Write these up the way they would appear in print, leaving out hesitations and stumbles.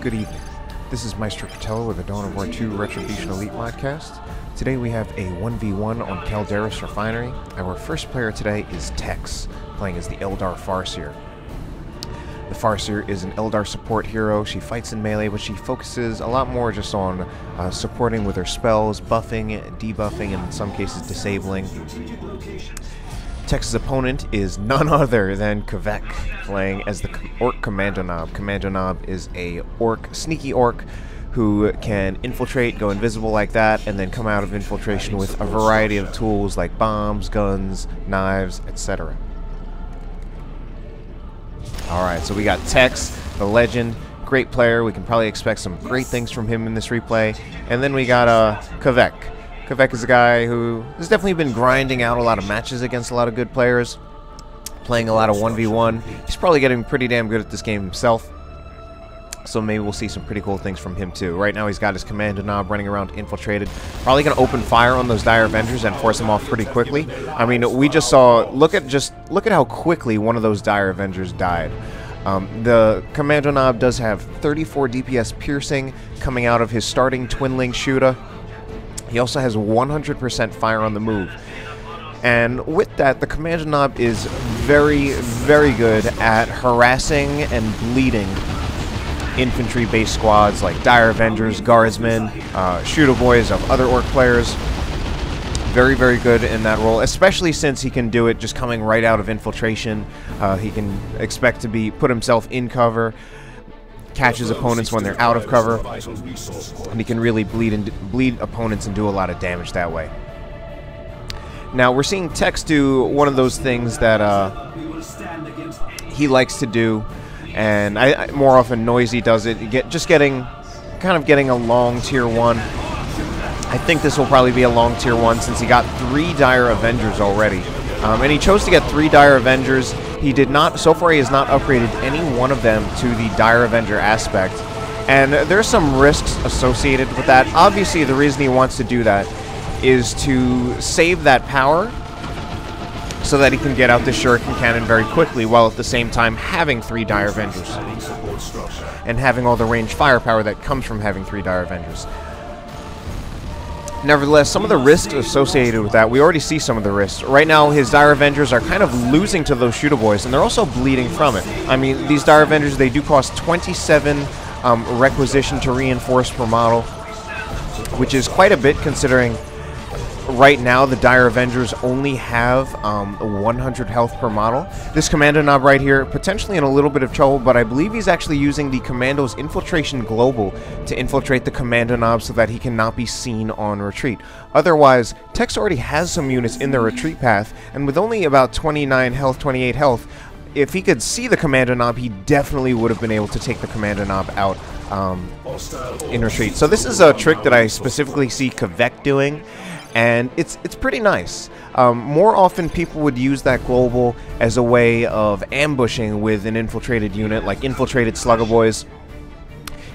Good evening. This is Maestro Patello with the Dawn of War 2 Retribution Elite modcast. Today we have a 1v1 on Calderis Refinery. Our first player today is Tex, playing as the Eldar Farseer. The Farseer is an Eldar support hero. She fights in melee, but she focuses a lot more just on supporting with her spells, buffing, debuffing, and in some cases disabling. Tex's opponent is none other than Kvek, playing as the Orc Kommando Nob. Kommando Nob is a sneaky orc, who can infiltrate, go invisible like that, and then come out of infiltration with a variety of tools like bombs, guns, knives, etc. Alright, so we got Tex, the legend, great player. We can probably expect some great things from him in this replay. And then we got Kvek. Kvek is a guy who has definitely been grinding out a lot of matches against a lot of good players, playing a lot of 1v1. He's probably getting pretty damn good at this game himself, so maybe we'll see some pretty cool things from him too. Right now he's got his Kommando Nob running around infiltrated, probably going to open fire on those Dire Avengers and force them off pretty quickly. I mean, we just saw, look at how quickly one of those Dire Avengers died. The Kommando Nob does have 34 DPS piercing coming out of his starting Twinling shooter. He also has 100% fire on the move. And with that, the Kommando Nob is very, very good at harassing and bleeding infantry-based squads like Dire Avengers, Guardsmen, Shooter Boys of other Orc players. Very, very good in that role, especially since he can do it just coming right out of infiltration. He can expect to put himself in cover, catch his opponents when they're out of cover, and he can really bleed opponents and do a lot of damage that way. Now we're seeing Tex do one of those things that he likes to do, and more often Noisy does it. Kind of getting a long tier 1. I think this will probably be a long tier 1 since he got 3 Dire Avengers already. And he chose to get 3 Dire Avengers. He did not, so far he has not upgraded any one of them to the Dire Avenger aspect. And there's some risks associated with that. Obviously the reason he wants to do that is to save that power so that he can get out the Shuriken Cannon very quickly, while at the same time having 3 Dire Avengers. And having all the ranged firepower that comes from having 3 Dire Avengers. Nevertheless, some of the risks associated with that, we already see some of the risks. Right now, his Dire Avengers are kind of losing to those Shooter Boys, and they're also bleeding from it. I mean, these Dire Avengers, they do cost 27 requisition to reinforce per model, which is quite a bit considering right now the Dire Avengers only have 100 health per model. This Kommando Nob right here, potentially in a little bit of trouble, but I believe he's actually using the Commando's Infiltration Global to infiltrate the Kommando Nob so that he cannot be seen on retreat. Otherwise, Tex already has some units in the retreat path, and with only about 29 health, 28 health, if he could see the Kommando Nob, he definitely would have been able to take the Kommando Nob out in retreat. So this is a trick that I specifically see Kvek doing, and it's pretty nice. More often people would use that global as a way of ambushing with an infiltrated unit, like infiltrated Slugger Boys.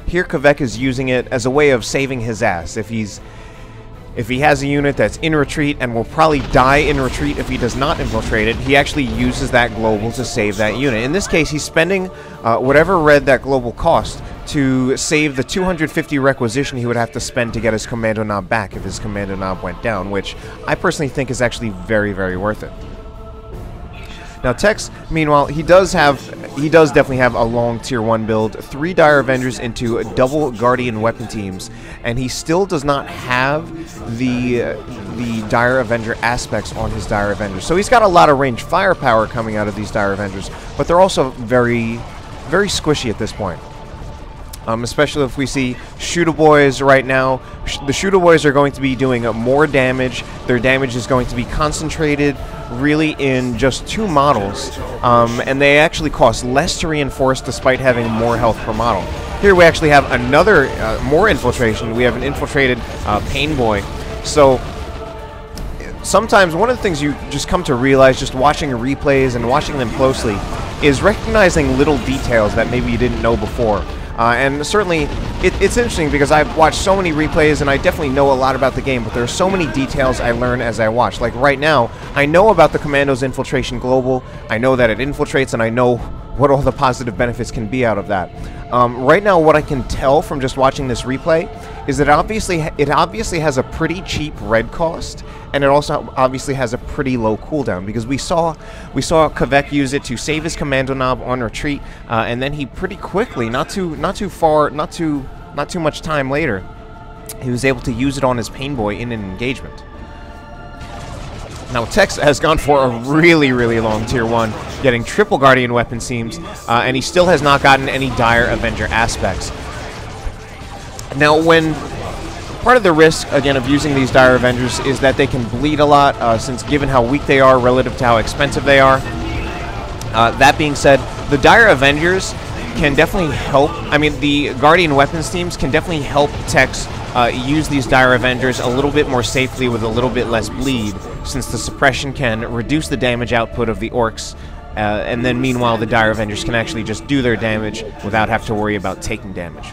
Here Kvek is using it as a way of saving his ass. If he has a unit that's in retreat and will probably die in retreat if he does not infiltrate it, he actually uses that global to save that unit. In this case, he's spending whatever red that global cost to save the 250 requisition he would have to spend to get his Kommando Nob back if his Kommando Nob went down, which I personally think is actually very, very worth it. Now Tex, meanwhile, he does definitely have a long tier 1 build, 3 Dire Avengers into double Guardian weapon teams, and he still does not have the Dire Avenger aspects on his Dire Avengers. So he's got a lot of ranged firepower coming out of these Dire Avengers, but they're also very, very squishy at this point. Especially if we see Shooter Boys right now. The Shooter Boys are going to be doing more damage. Their damage is going to be concentrated really in just 2 models. And they actually cost less to reinforce despite having more health per model. Here we actually have another, more infiltration. We have an infiltrated Pain Boy. So sometimes one of the things you just come to realize just watching replays and watching them closely is recognizing little details that maybe you didn't know before. And certainly, it's interesting because I've watched so many replays and I definitely know a lot about the game, but there are so many details I learn as I watch. Like right now, I know about the Commando's Infiltration Global, I know that it infiltrates, and I know what all the positive benefits can be out of that. Right now, what I can tell from just watching this replay is that it obviously has a pretty cheap red cost, and it also obviously has a pretty low cooldown, because we saw Kvek use it to save his Kommando Nob on retreat, and then he pretty quickly, not too much time later, he was able to use it on his Pain Boy in an engagement. Now, Tex has gone for a really, really long Tier 1, getting triple Guardian Weapon Seams, and he still has not gotten any Dire Avenger aspects. Now, part of the risk, again, of using these Dire Avengers is that they can bleed a lot, since given how weak they are relative to how expensive they are. That being said, the Dire Avengers can definitely help. I mean, the Guardian Weapons teams can definitely help Tex use these Dire Avengers a little bit more safely with a little bit less bleed, since the suppression can reduce the damage output of the orcs, and then meanwhile the Dire Avengers can actually just do their damage without having to worry about taking damage.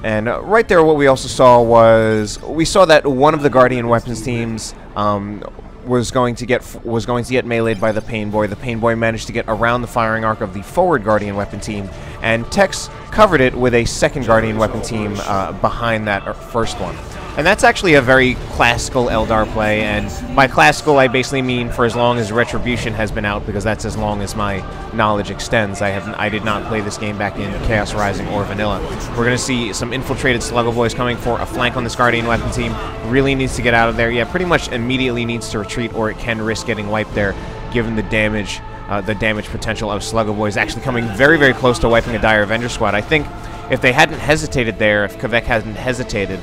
And right there, what we also saw was that one of the Guardian Weapons teams was going to get meleeed by the Pain Boy. The Pain Boy managed to get around the firing arc of the forward Guardian Weapon team, and Tex covered it with a second Guardian Weapon team behind that first one. And that's actually a very classical Eldar play, and by classical I basically mean for as long as Retribution has been out, because that's as long as my knowledge extends. I did not play this game back in Chaos Rising or Vanilla. We're going to see some infiltrated Sluggo Boys coming for a flank on this Guardian Weapon team. Really needs to get out of there. Yeah, pretty much immediately needs to retreat, or it can risk getting wiped there, given the damage potential of Sluggo Boys actually coming very, very close to wiping a Dire Avenger squad. I think if they hadn't hesitated there, if Kvek hadn't hesitated,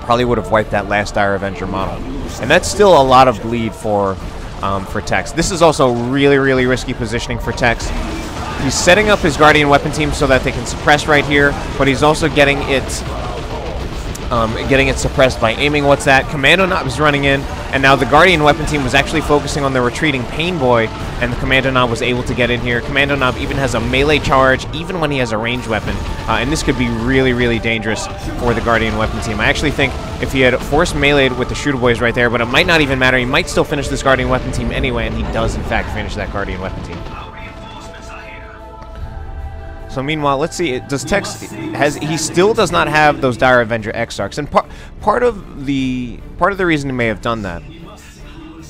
probably would have wiped that last Dire Avenger model. And that's still a lot of bleed for Tex. This is also really, really risky positioning for Tex. He's setting up his Guardian Weapon team so that they can suppress right here, but he's also getting it suppressed by aiming what's that. Kommando Nob is running in, and now the Guardian Weapon team was actually focusing on the retreating Pain Boy, and the Kommando Nob was able to get in here. Kommando Nob even has a melee charge, even when he has a ranged weapon, and this could be really, really dangerous for the Guardian Weapon team. I actually think if he had forced meleeed with the Shooter Boys right there, but it might not even matter, he might still finish this Guardian Weapon team anyway, and he does in fact finish that Guardian Weapon team. So meanwhile, let's see. Does Tex he still does not have those Dire Avenger Exarchs, and part of the reason he may have done that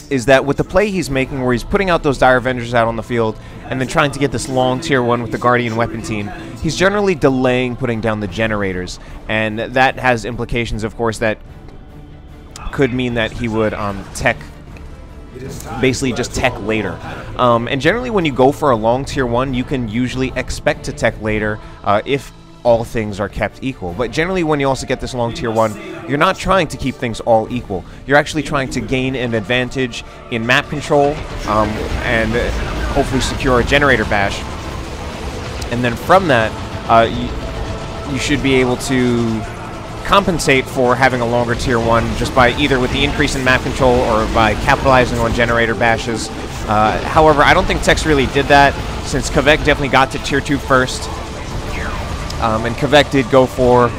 is that with the play he's making, where he's putting out those Dire Avengers out on the field and then trying to get this long Tier 1 with the Guardian Weapon team, he's generally delaying putting down the generators, and that has implications, of course, that could mean that he would basically just tech later. And generally when you go for a long Tier 1, you can usually expect to tech later if all things are kept equal. But generally when you also get this long Tier 1, you're not trying to keep things all equal. You're actually trying to gain an advantage in map control and hopefully secure a generator bash. And then from that, you should be able to compensate for having a longer Tier 1 just by either with the increase in map control or by capitalizing on generator bashes. However, I don't think Tex really did that, since Kvek definitely got to Tier 2 first. And Kvek did go for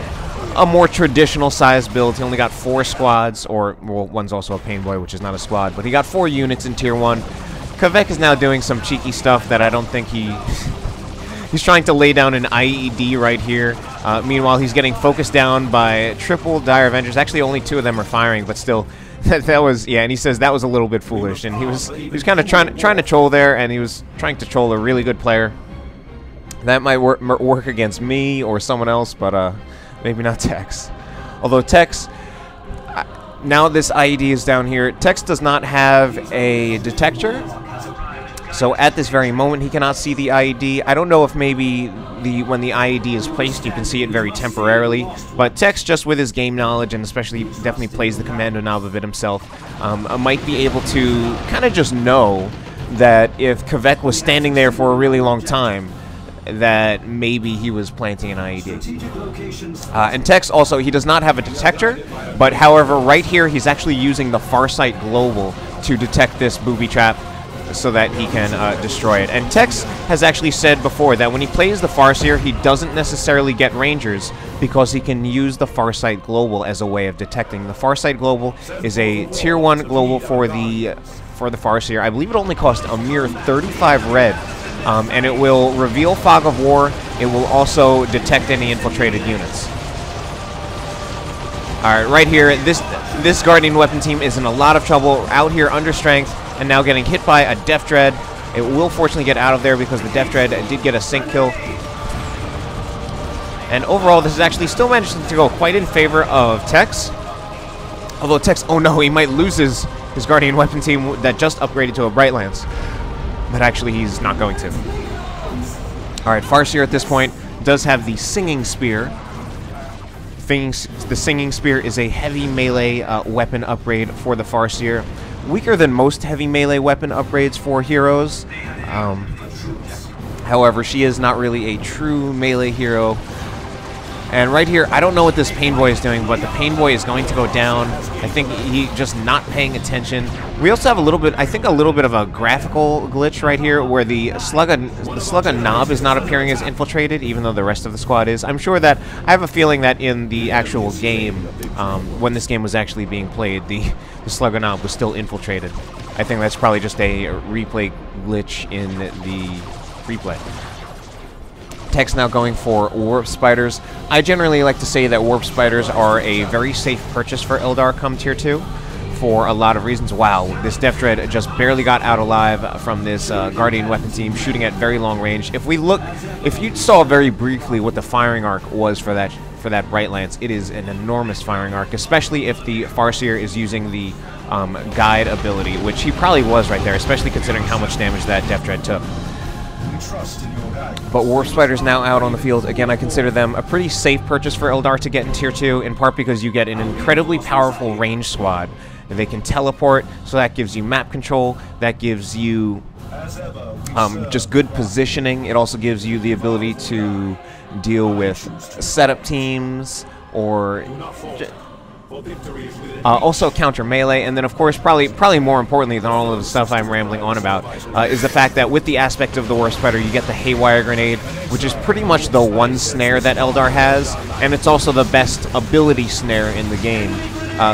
a more traditional size build. He only got 4 squads, or, well, one's also a Pain Boy, which is not a squad, but he got 4 units in Tier 1. Kvek is now doing some cheeky stuff that I don't think he's trying to lay down an IED right here. Meanwhile, he's getting focused down by triple Dire Avengers. Actually, only 2 of them are firing, but still, that was, yeah. And he says that was a little bit foolish, and he was kind of trying to troll there, and he was trying to troll a really good player. That might work against me or someone else, but maybe not Tex. Although Tex, now this IED is down here. Tex does not have a detector. So at this very moment, he cannot see the IED. I don't know if maybe when the IED is placed, you can see it very temporarily. But Tex, just with his game knowledge, and especially definitely plays the Kommando Nob of it himself, might be able to kind of just know that if Kvek was standing there for a really long time, that maybe he was planting an IED. And Tex also, he does not have a detector, but however, right here, he's actually using the Farsight Global to detect this booby trap, so that he can destroy it. And Tex has actually said before that when he plays the Farseer, he doesn't necessarily get Rangers because he can use the Farsight Global as a way of detecting. The Farsight Global is a Tier 1 global for the for the Farseer. I believe it only cost a mere 35 red, and it will reveal Fog of War. It will also detect any infiltrated units. Alright, right here, this Guardian weapon team is in a lot of trouble out here under strength, and now getting hit by a Death Dread. It will fortunately get out of there because the Death Dread did get a sync kill. And overall, this is actually still managing to go quite in favor of Tex. Although Tex, oh no, he might lose his Guardian weapon team that just upgraded to a Bright Lance. But actually, he's not going to. Alright, Farseer at this point does have the Singing Spear. The Singing Spear is a heavy melee weapon upgrade for the Farseer. Weaker than most heavy melee weapon upgrades for heroes. However, she is not really a true melee hero. And right here, I don't know what this Pain Boy is doing, but the Pain Boy is going to go down. I think he's just not paying attention. We also have a little bit, I think, a little bit of a graphical glitch right here, where the Slugga Nob is not appearing as infiltrated, even though the rest of the squad is. I'm sure that, I have a feeling that in the actual game, when this game was actually being played, the Slugga Nob was still infiltrated. I think that's probably just a replay glitch in the replay. Tex now going for Warp Spiders. I generally like to say that Warp Spiders are a very safe purchase for Eldar come Tier 2 for a lot of reasons. Wow, this Death Dread just barely got out alive from this Guardian weapon team shooting at very long range. If you saw very briefly what the firing arc was for that Bright Lance, it is an enormous firing arc, especially if the Farseer is using the guide ability, which he probably was right there, especially considering how much damage that Death Dread took. But Warp Spiders now out on the field. Again, I consider them a pretty safe purchase for Eldar to get in Tier 2, in part because you get an incredibly powerful range squad. They can teleport, so that gives you map control. That gives you just good positioning. It also gives you the ability to deal with setup teams or also counter melee, and then of course probably more importantly than all of the stuff I'm rambling on about is the fact that with the aspect of the Warp Spider you get the Haywire Grenade, which is pretty much the one snare that Eldar has, and it's also the best ability snare in the game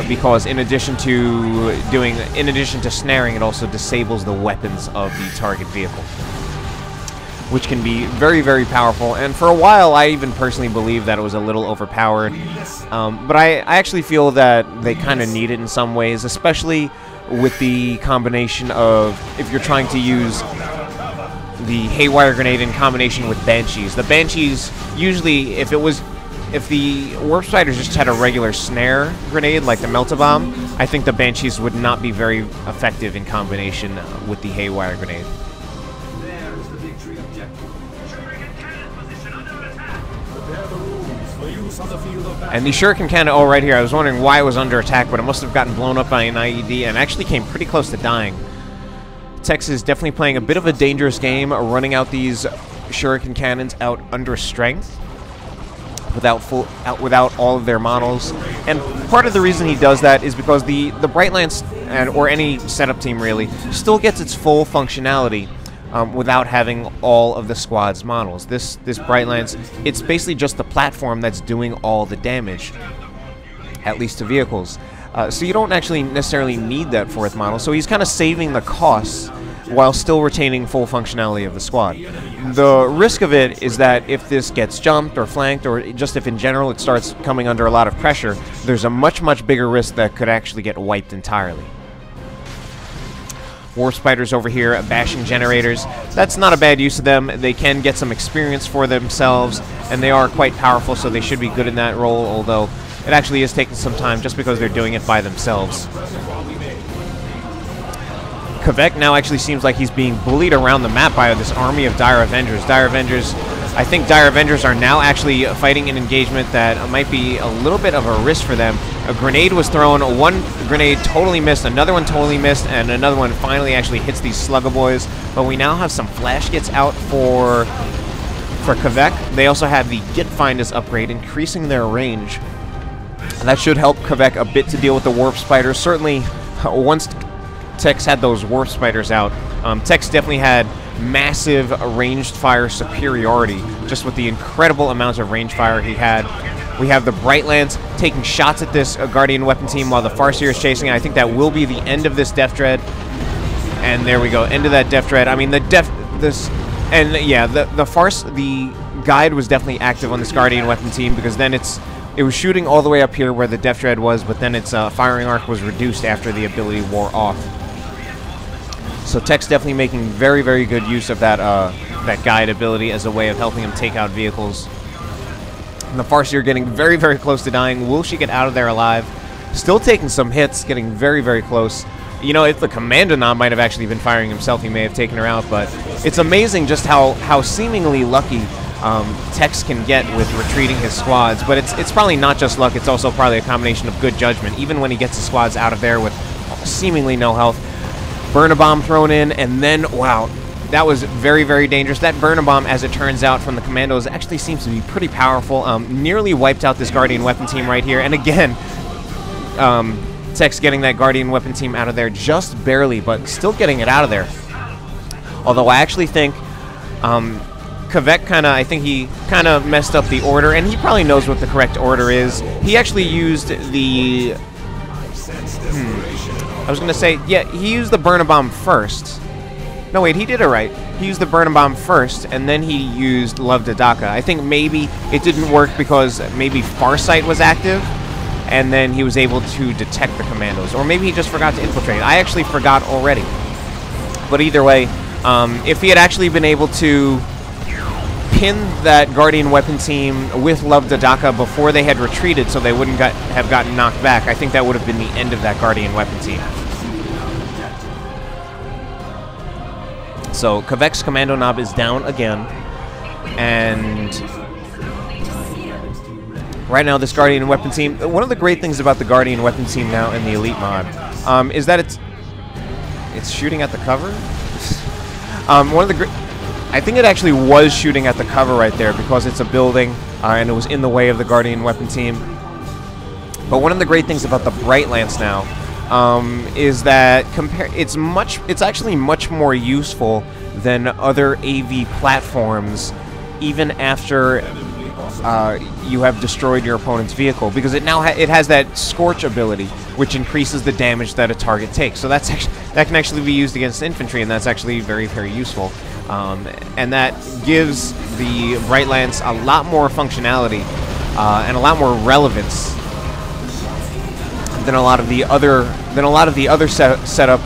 because in addition to snaring, it also disables the weapons of the target vehicle, which can be very, very powerful. And for a while, I even personally believed that it was a little overpowered. But I actually feel that they kind of need it in some ways, especially with the combination of, if you're trying to use the Haywire Grenade in combination with Banshees. The Banshees, usually, if the Warp Spiders just had a regular snare grenade, like the Melt-A-Bomb, I think the Banshees would not be very effective in combination with the Haywire Grenade. And the Shuriken Cannon, oh, right here, I was wondering why it was under attack, but it must have gotten blown up by an IED and actually came pretty close to dying. Tex is definitely playing a bit of a dangerous game, running out these Shuriken Cannons out under strength without all of their models. And part of the reason he does that is because the Bright Lance, or any setup team really, still gets its full functionality without having all of the squad's models. This Bright Lance, it's basically just the platform that's doing all the damage, at least to vehicles. So you don't actually necessarily need that fourth model, so he's kind of saving the costs while still retaining full functionality of the squad. The risk of it is that if this gets jumped or flanked, or just if in general it starts coming under a lot of pressure, there's a much, much bigger risk that could actually get wiped entirely. Warp Spiders over here bashing generators. That's not a bad use of them. They can get some experience for themselves, and they are quite powerful, so they should be good in that role, although it actually is taking some time just because they're doing it by themselves. Kvek now actually seems like he's being bullied around the map by this army of Dire Avengers. I think Dire Avengers are now actually fighting an engagement that might be a little bit of a risk for them. A grenade was thrown, one grenade totally missed, another one totally missed, and another one finally actually hits these Slugga boys. But we now have some flash gets out for Kvek. They also have the Get Finders upgrade, increasing their range. That should help Kvek a bit to deal with the Warp Spiders. Certainly, once Tex had those Warp Spiders out, Tex definitely had massive ranged fire superiority, just with the incredible amounts of range fire he had. We have the Bright Lance taking shots at this Guardian weapon team while the Farseer is chasing it. I think that will be the end of this Death Dread. And there we go, into that Def Dread. I mean, the guide was definitely active on this Guardian weapon team, because then it was shooting all the way up here where the Def Dread was, but then its firing arc was reduced after the ability wore off. So Tech's definitely making very, very good use of that guide ability as a way of helping him take out vehicles. And the Farseer getting very, very close to dying. Will she get out of there alive? Still taking some hits, getting very, very close. You know, if the Kommando Nob might have actually been firing himself, he may have taken her out, but it's amazing just how seemingly lucky Tex can get with retreating his squads. But it's probably not just luck, it's also probably a combination of good judgment. Even when he gets his squads out of there with seemingly no health, burn a bomb thrown in, and then, wow, that was very, very dangerous. That burn a bomb, as it turns out, from the Commandos actually seems to be pretty powerful. Nearly wiped out this Guardian weapon team right here. And again, Tex getting that Guardian weapon team out of there just barely, but still getting it out of there. Although I actually think Kvek I think he kind of messed up the order, and he probably knows what the correct order is. He actually used the... I was going to say, yeah, he used the Burn-A-Bomb first. No, wait, he did it right. He used the Burn-A-Bomb first, and then he used Love Dadaka. I think maybe it didn't work because maybe Farsight was active, and then he was able to detect the Commandos. Or maybe he just forgot to infiltrate. I actually forgot already. But either way, if he had actually been able to pin that Guardian weapon team with Love Dadaka before they had retreated so they wouldn't have gotten knocked back, I think that would have been the end of that Guardian weapon team. So Kvek's Kommando Nob is down again, and right now this Guardian weapon team, one of the great things about the Guardian weapon team now in the Elite mod is that it's shooting at the cover. I think it actually was shooting at the cover right there because it's a building and it was in the way of the Guardian weapon team. But one of the great things about the Bright Lance now is that it's actually much more useful than other AV platforms, even after you have destroyed your opponent's vehicle, because it has that Scorch ability, which increases the damage that a target takes. So that can actually be used against infantry, and that's actually very, very useful. And that gives the Bright Lance a lot more functionality and a lot more relevance than a lot of the other setup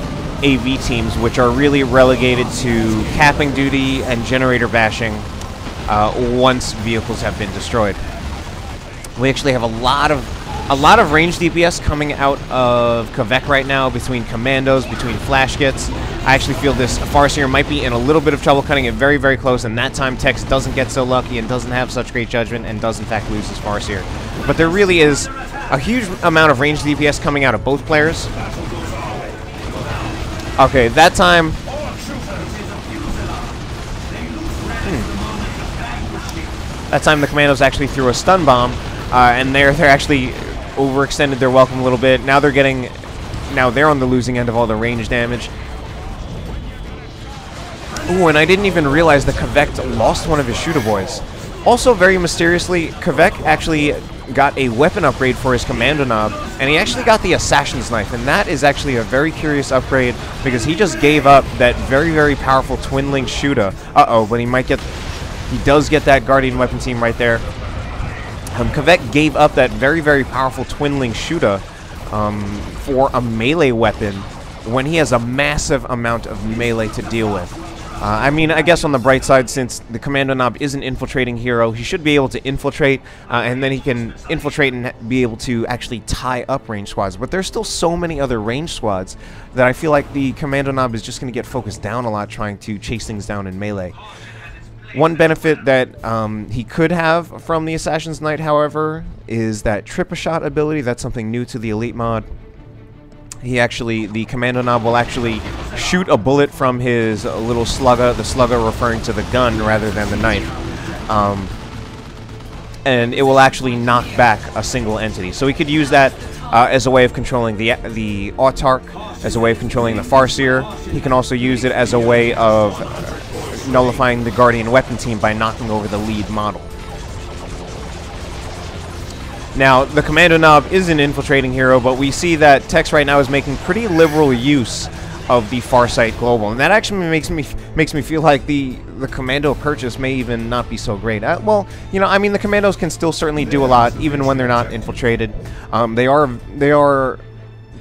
AV teams, which are really relegated to capping duty and generator bashing once vehicles have been destroyed. We actually have a lot of range DPS coming out of Kvek right now, between commandos, between flash kits. I actually feel this Farseer might be in a little bit of trouble, cutting it very, very close, and that time Tex doesn't get so lucky and doesn't have such great judgment and does in fact lose his Farseer. But there really is a huge amount of range DPS coming out of both players. Okay, that time... That time the Commandos actually threw a stun bomb, and they're actually overextended their welcome a little bit. Now they're on the losing end of all the range damage. Ooh, and I didn't even realize that Kvek lost one of his shooter boys. Also, very mysteriously, Kvek actually got a weapon upgrade for his Kommando Nob, and he actually got the Assassin's Knife, and that is actually a very curious upgrade because he just gave up that very, very powerful twin-link shooter. But he does get that Guardian weapon team right there. Kvek gave up that very, very powerful twin-link shooter for a melee weapon when he has a massive amount of melee to deal with. I mean, I guess on the bright side, since the Kommando Nob is an infiltrating hero, he should be able to infiltrate, and then he can infiltrate and be able to actually tie up range squads. But there's still so many other range squads that I feel like the Kommando Nob is just going to get focused down a lot trying to chase things down in melee. One benefit that he could have from the Assassin's Knight, however, is that Trip-a-Shot ability. That's something new to the Elite mod. The Kommando Nob will actually shoot a bullet from his little slugger, the slugger referring to the gun rather than the knife. And it will actually knock back a single entity. So he could use that as a way of controlling the Autarch, as a way of controlling the Farseer. He can also use it as a way of nullifying the Guardian weapon team by knocking over the lead model. Now, the Kommando Nob is an infiltrating hero, but we see that Tex right now is making pretty liberal use of the Farsight Global, and that actually makes me feel like the Commando purchase may even not be so great. Well, you know, I mean, the Commandos can still certainly do a lot, even when they're not infiltrated. They are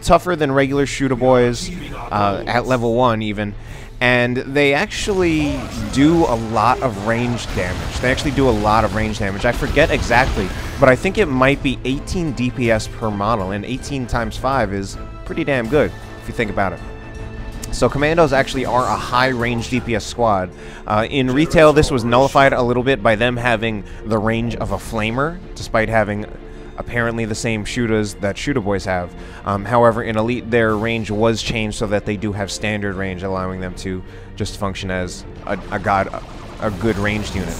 tougher than regular shooter boys at level 1 even, and they actually do a lot of range damage. They actually do a lot of range damage. I forget exactly, but I think it might be 18 DPS per model, and 18 times 5 is pretty damn good if you think about it. So Commandos actually are a high-range DPS squad. In retail, this was nullified a little bit by them having the range of a Flamer, despite having apparently the same shooters that shooter boys have. However, in Elite, their range was changed so that they do have standard range, allowing them to just function as a good ranged unit.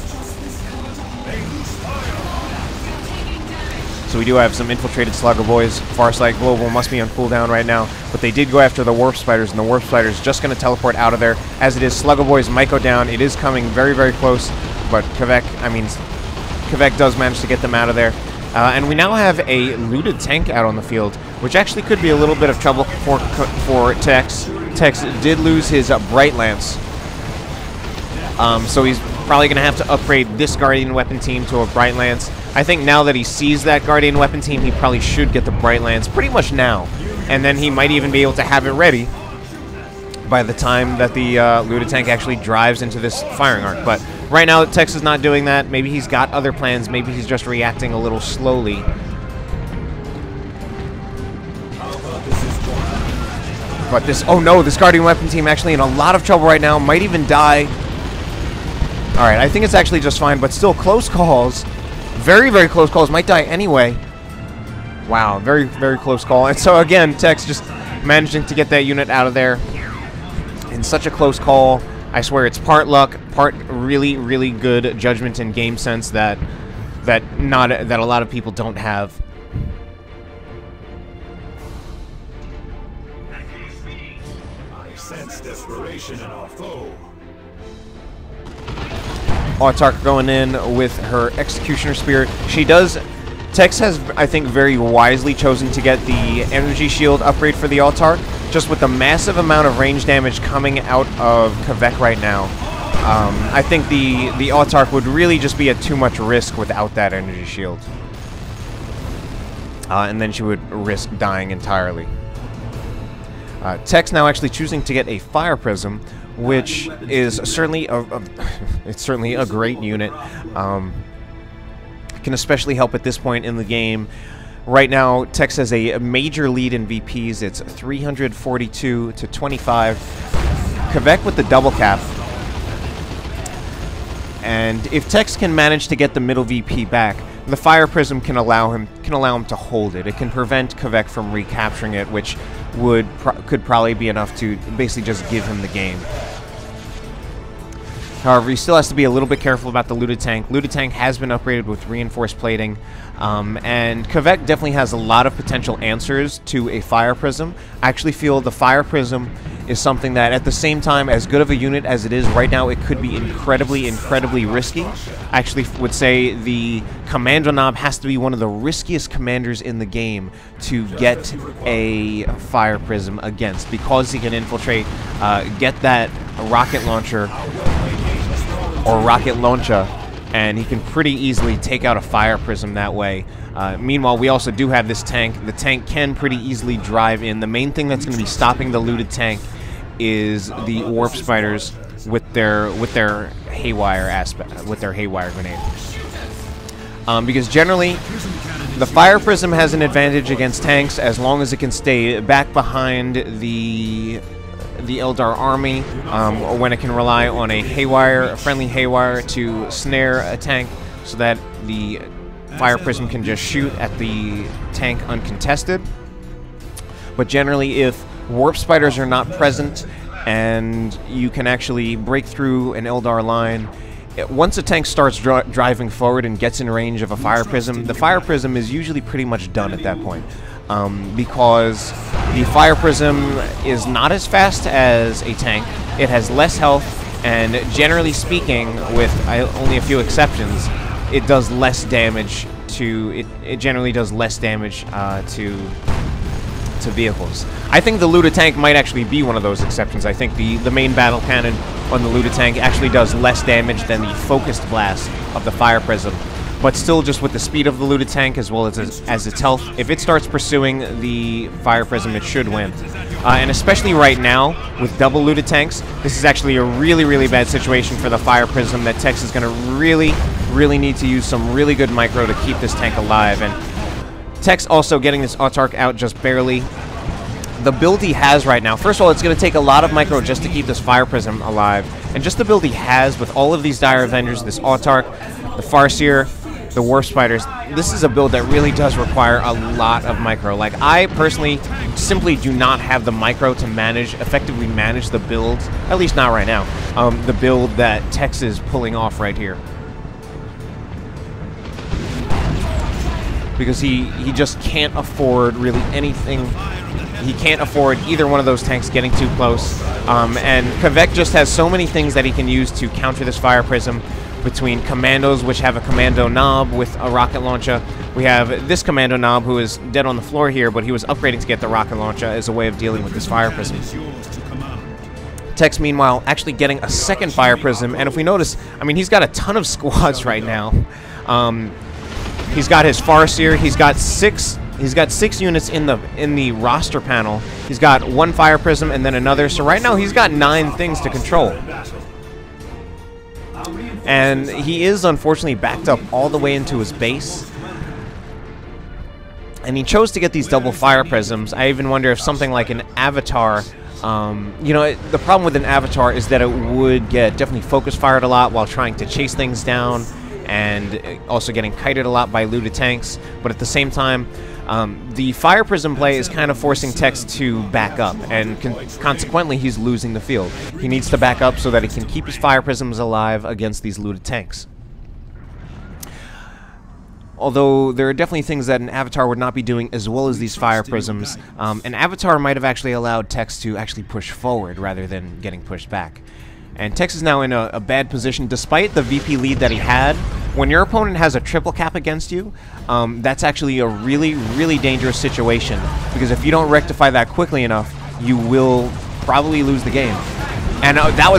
So we do have some infiltrated Slugger Boys. Farsight Global must be on cooldown right now, but they did go after the Warp Spiders, and the Warp Spiders just going to teleport out of there. As it is, Slugger Boys might go down. It is coming very, very close, but Kvek does manage to get them out of there. And we now have a looted tank out on the field, which actually could be a little bit of trouble for Tex. Tex did lose his Bright Lance, so he's probably going to have to upgrade this Guardian Weapon team to a Bright Lance. I think now that he sees that Guardian Weapon team, he probably should get the Bright Lance pretty much now. And then he might even be able to have it ready by the time that the looted tank actually drives into this firing arc. But right now, Tex is not doing that. Maybe he's got other plans. Maybe he's just reacting a little slowly. But this... Oh no, this Guardian Weapon team actually in a lot of trouble right now. Might even die. Alright, I think it's actually just fine, but still close calls. Very, very close calls. Might die anyway. Wow, very, very close call. And so again, Tex just managing to get that unit out of there in such a close call. I swear it's part luck, part really, really good judgment and game sense that a lot of people don't have. I sense desperation in our foe. Autark going in with her Executioner Spirit. She does... Tex has, I think, very wisely chosen to get the Energy Shield upgrade for the Autark, just with the massive amount of range damage coming out of Kvek right now. I think the Autark would really just be at too much risk without that Energy Shield. And then she would risk dying entirely. Tex now actually choosing to get a Fire Prism, which is certainly it's certainly a great unit. Can especially help at this point in the game. Right now, Tex has a major lead in VPs. It's 342 to 25. Kvek with the double cap. And if Tex can manage to get the middle VP back, the Fire Prism can allow him to hold it. It can prevent Kvek from recapturing it, which could probably be enough to basically just give him the game. However, he still has to be a little bit careful about the looted tank. Looted tank has been upgraded with reinforced plating, and Kvek definitely has a lot of potential answers to a Fire Prism. I actually feel the Fire Prism is something that, at the same time, as good of a unit as it is right now, it could be incredibly, incredibly risky. I actually would say the Kommando Nob has to be one of the riskiest commanders in the game to get a Fire Prism against, because he can infiltrate, get that rocket launcher or rocket launcher, and he can pretty easily take out a Fire Prism that way. Meanwhile, we also do have this tank. The tank can pretty easily drive in. The main thing that's going to be stopping the looted tank is the Warp Spiders with their haywire grenade. Because generally, the Fire Prism has an advantage against tanks as long as it can stay back behind the Eldar army, when it can rely on a friendly haywire to snare a tank, so that the Fire Prism can just shoot at the tank uncontested. But generally, if Warp Spiders are not present and you can actually break through an Eldar line, once a tank starts driving forward and gets in range of a Fire Prism, the Fire Prism is usually pretty much done at that point. Because the Fire Prism is not as fast as a tank, it has less health, and generally speaking, with only a few exceptions, it does less damage to... It generally does less damage to to vehicles. I think the Luda tank might actually be one of those exceptions. I think the main battle cannon on the Luda tank actually does less damage than the focused blast of the Fire Prism. But still, just with the speed of the Luda tank as well as its health, if it starts pursuing the Fire Prism, it should win. And especially right now, with double Luda tanks, this is actually a really, really bad situation for the Fire Prism that Tex is going to really need to use some really good micro to keep this tank alive. And Tex also getting this Autarch out just barely. The build he has right now, first of all, it's going to take a lot of micro just to keep this Fire Prism alive. And just the build he has with all of these Dire Avengers, this Autarch, the Farseer, the Warp Spiders, this is a build that really does require a lot of micro. Like, I personally simply do not have the micro to effectively manage the build, at least not right now, the build that Tex is pulling off right here. Because he just can't afford really anything. He can't afford either one of those tanks getting too close. And Kvek just has so many things that he can use to counter this Fire Prism. Between commandos, which have a Kommando Nob with a rocket launcher. We have this Kommando Nob, who is dead on the floor here, but he was upgrading to get the rocket launcher as a way of dealing with this Fire Prism. Tex, meanwhile, actually getting a second Fire Prism, and if we notice, I mean, he's got a ton of squads right now. He's got his Farseer. He's got six units in the roster panel. He's got one Fire Prism and then another. So right now he's got 9 things to control. And he is unfortunately backed up all the way into his base. And he chose to get these double Fire Prisms. I even wonder if something like an Avatar, you know, the problem with an Avatar is that it would get definitely focus fired a lot while trying to chase things down, and also getting kited a lot by Luda tanks. But at the same time, the Fire Prism play is kind of forcing Tex to back up, and consequently he's losing the field. He needs to back up so that he can keep his Fire Prisms alive against these Luda tanks. Although there are definitely things that an Avatar would not be doing as well as these Fire Prisms. An Avatar might have actually allowed Tex to actually push forward rather than getting pushed back. And Tex is now in a bad position, despite the VP lead that he had. When your opponent has a triple cap against you, that's actually a really dangerous situation, because if you don't rectify that quickly enough, you will probably lose the game. And that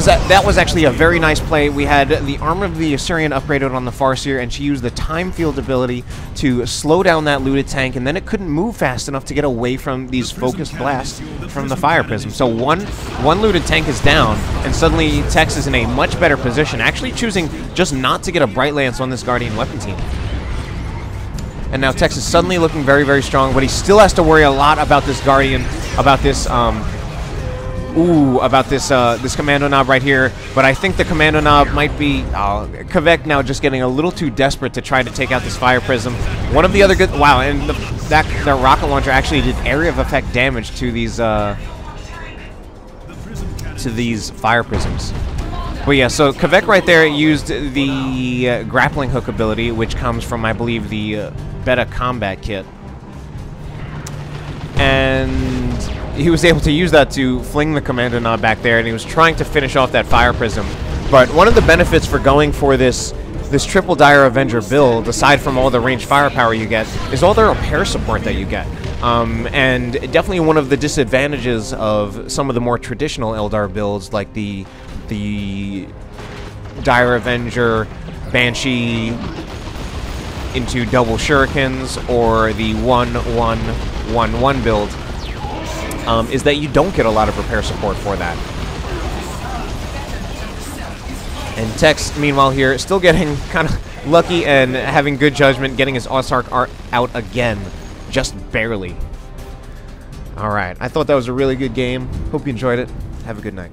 was actually a very nice play. We had the Armor of the Assyrian upgraded on the Farseer, and she used the Time Field ability to slow down that Luda tank, and then it couldn't move fast enough to get away from these focused blasts from the Fire Prism. So one Luda tank is down, and suddenly Tex is in a much better position, actually choosing just not to get a Bright Lance on this Guardian weapon team. And now Tex is suddenly looking very strong, but he still has to worry a lot about this Guardian, about this this Kommando Nob right here. But I think the Kommando Nob might be Kvek now just getting a little too desperate to try to take out this Fire Prism. One of the other good, wow, and the rocket launcher actually did area of effect damage to these Fire Prisms. But yeah, so Kvek right there used the grappling hook ability, which comes from, I believe, the Beta Combat Kit. And he was able to use that to fling the Kommando Nob back there, and he was trying to finish off that Fire Prism. But one of the benefits for going for this triple Dire Avenger build, aside from all the ranged firepower you get, is all the repair support that you get. And definitely one of the disadvantages of some of the more traditional Eldar builds, like the Dire Avenger Banshee into double shurikens, or the 1-1-1-1 build, is that you don't get a lot of repair support for that. And Tex, meanwhile, here, still getting kind of lucky and having good judgment, getting his Autarch out again, just barely. Alright, I thought that was a really good game. Hope you enjoyed it. Have a good night.